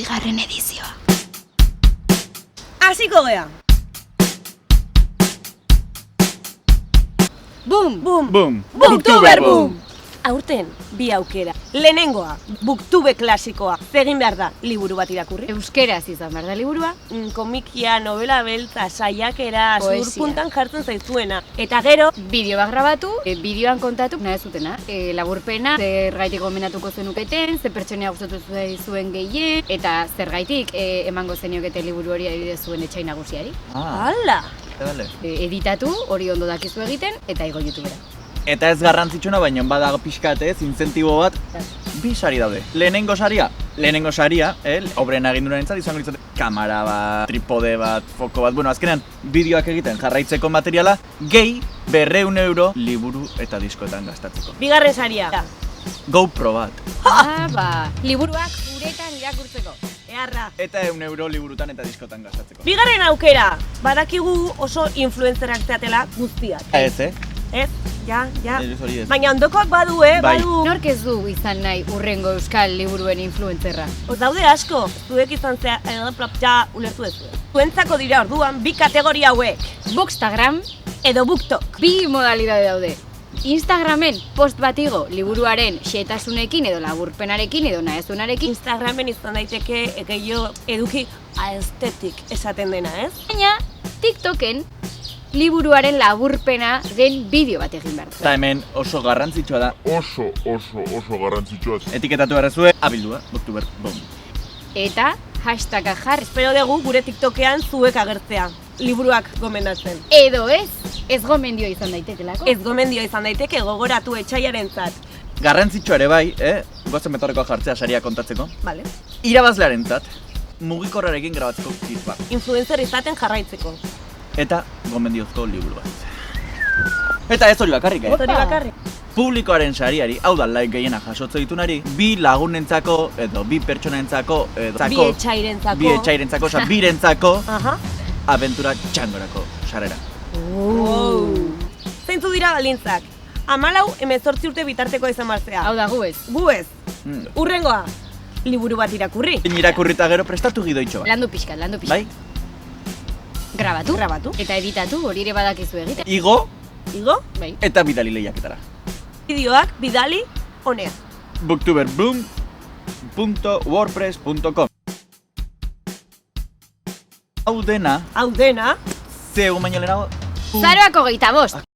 8. edizioa. Hasiko gea. Boom! Boom! Booktuber boom! Aurten, bi aukera. Lehenengoa, booktube klasikoa. Zegin behar da, liburu bat irakurri. Euskeraz izan behar da liburua. Komikia, novela beltza, saiakera, Poesia. zurpuntan jartzen zaizuena. Eta gero, Bideo bat grabatu, bideoan kontatu, nahi zutena. Laburpena, zergaitik gomendatuko zenuketen, ze pertsonea gustatu zuen gehien, eta zergaitik emango zeniokete liburu hori adibidez zuen etxai nagusiari. hala! Vale. Editatu, hori ondo dakizu egiten, eta igo YouTubera. Eta ez garrantzitsuna, baina badago pixkat ez, inzentibo bat, bi sari daude. Lehenengo saria, obren agindurenentzat izango litzate kamera bat, tripode bat, foko bat, bueno, azkenean bideoak egiten jarraitzeko materiala, gehi 200 euro liburu eta diskoetan gastatzeko. Bigarren saria. GoPro bat. Liburuak uretan irakurtzeko. Eharra. Eta 100 euro liburutan eta diskotan gastatzeko. Bigarren aukera, badakigu oso influencerak zeatela guztiak. Ez, Ez? Ja. Ez hori ez. Baina ondokoak badu, Bai. badu. Nork ez du izan nahi urrengo euskal liburuen influencerra? Daude asko, zuek izan zea, ja ulertu ez. Zuentzako dira orduan bi kategoria hauek. Bookstagram Edo BookTok. bi modalidade daude. Instagramen post bat igo liburuaren xehetasunekin edo laburpenarekin edo nahezunarekin. Instagramen izan daiteke gehiago eduki aesthetic esaten dena, ez? Baina TikToken liburuaren laburpena den bideo bat egin behar du. Eta hemen oso garrantzitsua da, oso garrantzitsua. etiketatu errezue, abildua, Booktuber boom. Eta hashtaga jarri. Espero dugu gure TikTokean zuek agertzea. Liburuak gomendatzen. Edo ez gomendio izan daitekelako. Ez gomendio izan daiteke gogoratu etxaiarentzat. Garrantzitsua ere bai, goazen betorrekoa jartzea saria kontatzeko. Vale. Irabazlearentzat, mugikorrarekin grabatzeko kit bat. Influencer izaten jarraitzeko. Eta gomendiozko liburu bat. Eta ez hori bakarrik, Hori bakarrik. Publikoaren sariari, hau da like gehiena jasotze ditunari, bi lagunentzako, edo bi pertsonentzako, edo Bi etxairentzako. bi etxairentzako, oza, birentzako, Aha. abentura txangorako sarera. Zeintzu dira baldintzak? 14-18 urte bitartekoa izan barzea. Hau da gu ez. Gu ez. Urrengoa, liburu bat irakurri. Irakurrita gero prestatu gidoitxo bat. Landu pixkat. Bai? Grabatu. Eta editatu, hori ere badakizu egiten. Igo Igo, Bai. eta bidali lehiaketara. bideoak bidali honea. booktuberboom.wordpress.com Hau dena, Hau dena, ze egun baino lehenago, Zaroako 25.